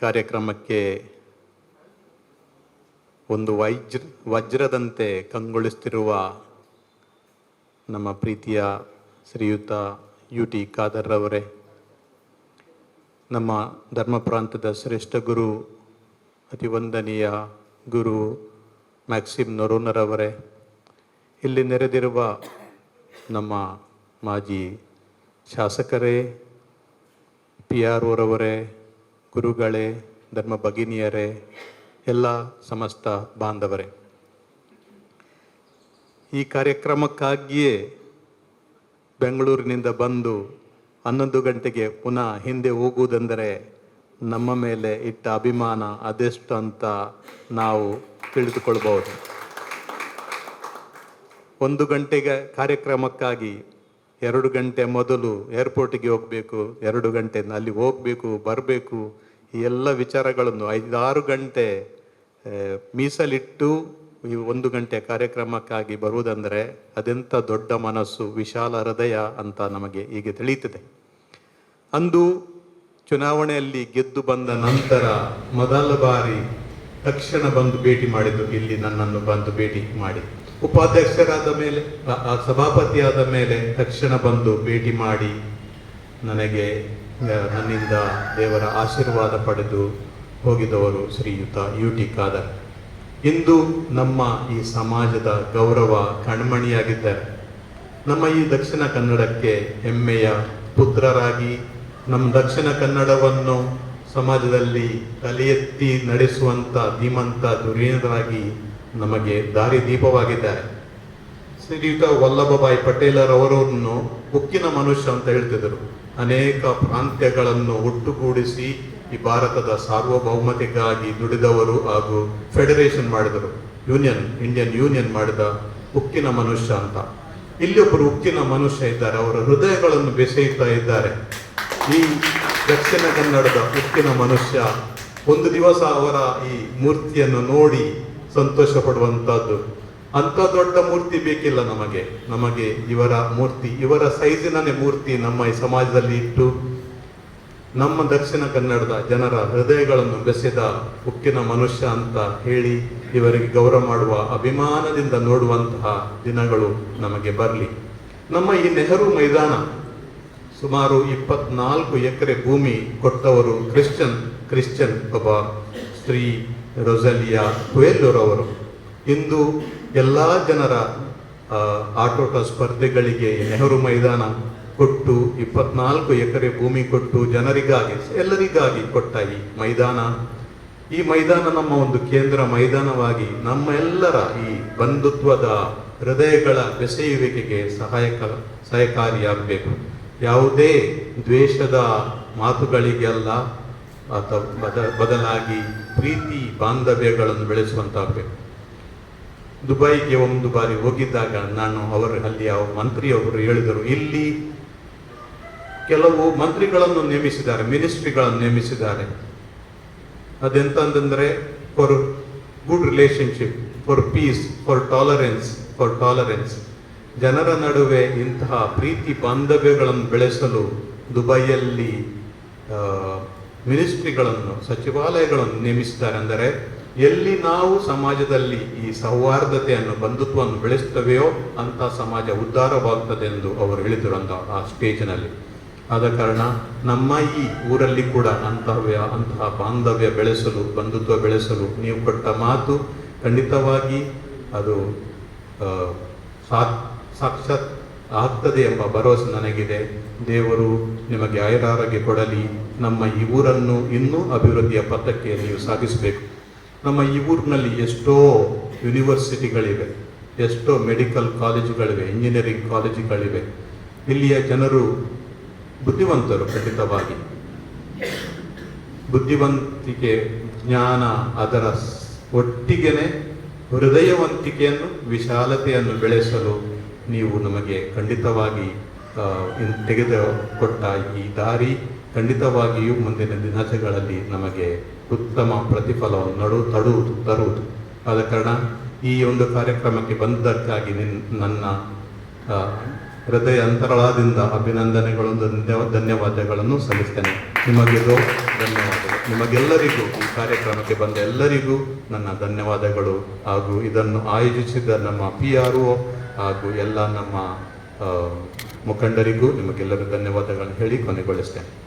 ಕಾರ್ಯಕ್ರಮಕ್ಕೆ ಒಂದು ವಜ್ರದಂತೆ ಕಂಗೊಳಿಸುತ್ತಿರುವ ನಮ್ಮ ಪ್ರೀತಿಯ ಶ್ರೀಯುತ UT ಖಾದರ್ ಅವರೇ, ನಮ್ಮ ಧರ್ಮ ಪ್ರಾಂತದ ಶ್ರೇಷ್ಠ ಗುರು, ಅತಿವಂದನೀಯ ಗುರು ಮ್ಯಾಕ್ಸಿಮ್ ನೊರೋನರವರೇ, ಇಲ್ಲಿ ನೆರೆದಿರುವ ನಮ್ಮ ಮಾಜಿ ಶಾಸಕರೇ, PRO ರವರೇ, ಗುರುಗಳೇ, ಧರ್ಮ ಭಗಿನಿಯರೇ, ಎಲ್ಲ ಸಮಸ್ತ ಬಾಂಧವರೇ, ಈ ಕಾರ್ಯಕ್ರಮಕ್ಕಾಗಿಯೇ ಬೆಂಗಳೂರಿನಿಂದ ಬಂದು 11 ಗಂಟೆಗೆ ಪುನಃ ಹಿಂದೆ ಹೋಗುವುದೆಂದರೆ ನಮ್ಮ ಮೇಲೆ ಇಟ್ಟ ಅಭಿಮಾನ ಅದೆಷ್ಟು ಅಂತ ನಾವು ತಿಳಿದುಕೊಳ್ಬಹುದು. 1 ಗಂಟೆಗೆ ಕಾರ್ಯಕ್ರಮಕ್ಕಾಗಿ 2 ಗಂಟೆ ಮೊದಲು ಏರ್ಪೋರ್ಟಿಗೆ ಹೋಗಬೇಕು, 2 ಗಂಟೆ ಅಲ್ಲಿ ಹೋಗಬೇಕು ಬರಬೇಕು, ಈ ಎಲ್ಲ ವಿಚಾರಗಳನ್ನು 5-6 ಗಂಟೆ ಮೀಸಲಿಟ್ಟು ಈ 1 ಗಂಟೆ ಕಾರ್ಯಕ್ರಮಕ್ಕಾಗಿ ಬರುವುದಂದರೆ ಅದೆಂಥ ದೊಡ್ಡ ಮನಸ್ಸು, ವಿಶಾಲ ಹೃದಯ ಅಂತ ನಮಗೆ ಹೀಗೆ ತಿಳಿಯುತ್ತದೆ. ಅಂದು ಚುನಾವಣೆಯಲ್ಲಿ ಗೆದ್ದು ಬಂದ ನಂತರ ಮೊದಲ ಬಾರಿ ತಕ್ಷಣ ಬಂದು ಭೇಟಿ ಮಾಡಿದ್ದು, ಇಲ್ಲಿ ನನ್ನನ್ನು ಬಂದು ಭೇಟಿ ಮಾಡಿ, ಉಪಾಧ್ಯಕ್ಷರಾದ ಮೇಲೆ ಸಭಾಪತಿಯಾದ ಮೇಲೆ ತಕ್ಷಣ ಬಂದು ಭೇಟಿ ಮಾಡಿ ನನಗೆ ನನ್ನಿಂದ ದೇವರ ಆಶೀರ್ವಾದ ಪಡೆದು ಹೋಗಿದವರು ಶ್ರೀಯುತ UT ಖಾದರ್. ಇಂದು ನಮ್ಮ ಈ ಸಮಾಜದ ಗೌರವ ಕಣ್ಮಣಿಯಾಗಿದ್ದಾರೆ. ನಮ್ಮ ಈ ದಕ್ಷಿಣ ಕನ್ನಡಕ್ಕೆ ಹೆಮ್ಮೆಯ ಪುತ್ರರಾಗಿ ನಮ್ಮ ದಕ್ಷಿಣ ಕನ್ನಡವನ್ನು ಸಮಾಜದಲ್ಲಿ ತಲೆ ಎತ್ತಿ ನಡೆಸುವಂಥ ಧೀಮಂತ ಧುರೀಣರಾಗಿ ನಮಗೆ ದಾರಿದೀಪವಾಗಿದ್ದಾರೆ. ಶ್ರೀಯುತ ವಲ್ಲಭಭಾಯಿ ಪಟೇಲರವರನ್ನು ಉಕ್ಕಿನ ಮನುಷ್ಯ ಅಂತ ಹೇಳ್ತಿದ್ರು. ಅನೇಕ ಪ್ರಾಂತ್ಯಗಳನ್ನು ಒಟ್ಟುಗೂಡಿಸಿ ಈ ಭಾರತದ ಸಾರ್ವಭೌಮತೆಗಾಗಿ ದುಡಿದವರು ಹಾಗೂ ಫೆಡರೇಷನ್ ಮಾಡಿದರು, ಇಂಡಿಯನ್ ಯೂನಿಯನ್ ಮಾಡಿದ ಉಕ್ಕಿನ ಮನುಷ್ಯ ಅಂತ. ಇಲ್ಲಿ ಒಬ್ಬರು ಉಕ್ಕಿನ ಮನುಷ್ಯ ಇದ್ದಾರೆ, ಅವರ ಹೃದಯಗಳನ್ನು ಬೆಸೆಯುತ್ತಾ ಇದ್ದಾರೆ. ಈ ದಕ್ಷಿಣ ಕನ್ನಡದ ಉಕ್ಕಿನ ಮನುಷ್ಯ ಒಂದು ದಿವಸ ಅವರ ಈ ಮೂರ್ತಿಯನ್ನು ನೋಡಿ ಸಂತೋಷ ಪಡುವಂತಹದ್ದು. ಅಂಥ ದೊಡ್ಡ ಮೂರ್ತಿ ಬೇಕಿಲ್ಲ ನಮಗೆ ಇವರ ಮೂರ್ತಿ, ಇವರ ಸೈಜಿನೇ ಮೂರ್ತಿ ನಮ್ಮ ಈ ಸಮಾಜದಲ್ಲಿ ಇಟ್ಟು ನಮ್ಮ ದಕ್ಷಿಣ ಕನ್ನಡದ ಜನರ ಹೃದಯಗಳನ್ನು ಬೆಸೆದ ಉಕ್ಕಿನ ಮನುಷ್ಯ ಅಂತ ಹೇಳಿ ಇವರಿಗೆ ಗೌರವ ಮಾಡುವ, ಅಭಿಮಾನದಿಂದ ನೋಡುವಂತಹ ದಿನಗಳು ನಮಗೆ ಬರಲಿ. ನಮ್ಮ ಈ ನೆಹರು ಮೈದಾನ ಸುಮಾರು 24 ಎಕರೆ ಭೂಮಿ ಕೊಟ್ಟವರು ಕ್ರಿಶ್ಚಿಯನ್ ಒಬ್ಬ ಶ್ರೀ ರೊಜಾಲಿಯಾ ಕುಯೆಲ್ಲೋರವರು. ಇಂದು ಎಲ್ಲ ಜನರ ಆಟೋಟ ಸ್ಪರ್ಧೆಗಳಿಗೆ ನೆಹರು ಮೈದಾನ ಕೊಟ್ಟು 24 ಎಕರೆ ಭೂಮಿ ಕೊಟ್ಟು ಜನರಿಗಾಗಿ ಎಲ್ಲರಿಗಾಗಿ ಕೊಟ್ಟ ಈ ಮೈದಾನ ನಮ್ಮ ಒಂದು ಕೇಂದ್ರ ಮೈದಾನವಾಗಿ ನಮ್ಮ ಎಲ್ಲರ ಈ ಬಂಧುತ್ವದ ಹೃದಯಗಳ ಬೆಸೆಯುವಿಕೆಗೆ ಸಹಕಾರಿಯಾಗಬೇಕು. ಯಾವುದೇ ದ್ವೇಷದ ಮಾತುಗಳಿಗೆಲ್ಲ ಬದಲಾಗಿ ಪ್ರೀತಿ ಬಾಂಧವ್ಯಗಳನ್ನು ಬೆಳೆಸುವಂತಾಗಬೇಕು. ದುಬೈಗೆ ಒಂದು ಬಾರಿ ಹೋಗಿದ್ದಾಗ ಅಲ್ಲಿ ಮಂತ್ರಿಯವರು ಹೇಳಿದರು, ಇಲ್ಲಿ ಕೆಲವು ಮಂತ್ರಿಗಳನ್ನು ನೇಮಿಸಿದ್ದಾರೆ, ಮಿನಿಸ್ಟ್ರಿಗಳನ್ನು ನೇಮಿಸಿದ್ದಾರೆ. ಅದೆಂತಂದ್ರೆ for good relationship, for peace, for tolerance. ಜನರ ನಡುವೆ ಇಂತಹ ಪ್ರೀತಿ ಬಾಂಧವ್ಯಗಳನ್ನು ಬೆಳೆಸಲು ದುಬೈಯಲ್ಲಿ ಮಿನಿಸ್ಟ್ರಿಗಳನ್ನು, ಸಚಿವಾಲಯಗಳನ್ನು ನೇಮಿಸಿದ್ದಾರೆ. ಅಂದರೆ ಎಲ್ಲಿ ನಾವು ಸಮಾಜದಲ್ಲಿ ಈ ಸೌಹಾರ್ದತೆಯನ್ನು, ಬಂಧುತ್ವವನ್ನು ಬೆಳೆಸ್ತವೆಯೋ ಅಂತ ಸಮಾಜ ಉದ್ಧಾರವಾಗ್ತದೆ ಎಂದು ಅವರು ಹೇಳಿದರು ಆ ಸ್ಟೇಜ್ನಲ್ಲಿ. ಆದ ಕಾರಣ ನಮ್ಮ ಈ ಊರಲ್ಲಿ ಕೂಡ ಅಂತಹ ಬಾಂಧವ್ಯ ಬೆಳೆಸಲು, ಬಂಧುತ್ವ ಬೆಳೆಸಲು ನೀವು ಕೊಟ್ಟ ಮಾತು ಖಂಡಿತವಾಗಿ ಅದು ಸಾಕ್ಷಾತ್ ಆಗ್ತದೆ ಎಂಬ ಭರವಸೆ ನನಗಿದೆ. ದೇವರು ನಿಮಗೆ ಆಯುರಾರೋಗ್ಯ ಕೊಡಲಿ. ನಮ್ಮ ಈ ಊರನ್ನು ಇನ್ನೂ ಅಭಿವೃದ್ಧಿಯ ಪಥಕ್ಕೆ ನೀವು ಸಾಗಿಸಬೇಕು. ನಮ್ಮ ಈ ಊರಿನಲ್ಲಿ ಎಷ್ಟೋ ಯೂನಿವರ್ಸಿಟಿಗಳಿವೆ, ಎಷ್ಟೋ ಮೆಡಿಕಲ್ ಕಾಲೇಜುಗಳಿವೆ, ಇಂಜಿನಿಯರಿಂಗ್ ಕಾಲೇಜುಗಳಿವೆ. ಇಲ್ಲಿಯ ಜನರು ಬುದ್ಧಿವಂತರು, ಖಂಡಿತವಾಗಿ ಬುದ್ಧಿವಂತಿಕೆ, ಜ್ಞಾನ, ಅದರ ಒಟ್ಟಿಗೆನೆ ಹೃದಯವಂತಿಕೆಯನ್ನು, ವಿಶಾಲತೆಯನ್ನು ಬೆಳೆಸಲು ನೀವು ನಮಗೆ ಖಂಡಿತವಾಗಿ ತೆಗೆದುಕೊಟ್ಟ ಈ ದಾರಿ ಖಂಡಿತವಾಗಿಯೂ ಮುಂದಿನ ದಿನಗಳಲ್ಲಿ ನಮಗೆ ಉತ್ತಮ ಪ್ರತಿಫಲವನ್ನು ತರುವುದು. ಆದ ಕಾರಣ ಈ ಒಂದು ಕಾರ್ಯಕ್ರಮಕ್ಕೆ ಬಂದದ್ದಕ್ಕಾಗಿ ನನ್ನ ಹೃದಯ ಅಂತರಾಳದಿಂದ ಅಭಿನಂದನೆಗಳು, ಧನ್ಯವಾದಗಳನ್ನು ಸಲ್ಲಿಸ್ತೇನೆ. ನಿಮಗೆಲ್ಲೋ ಧನ್ಯವಾದಗಳು. ನಿಮಗೆಲ್ಲರಿಗೂ ಈ ಕಾರ್ಯಕ್ರಮಕ್ಕೆ ಬಂದ ಎಲ್ಲರಿಗೂ ನನ್ನ ಧನ್ಯವಾದಗಳು. ಹಾಗೂ ಇದನ್ನು ಆಯೋಜಿಸಿದ ನಮ್ಮ PRO ಹಾಗೂ ಎಲ್ಲ ನಮ್ಮ ಮುಖಂಡರಿಗೂ ನಿಮಗೆಲ್ಲರಿಗೂ ಧನ್ಯವಾದಗಳನ್ನು ಹೇಳಿ ಕೊನೆಗೊಳಿಸ್ತೇನೆ.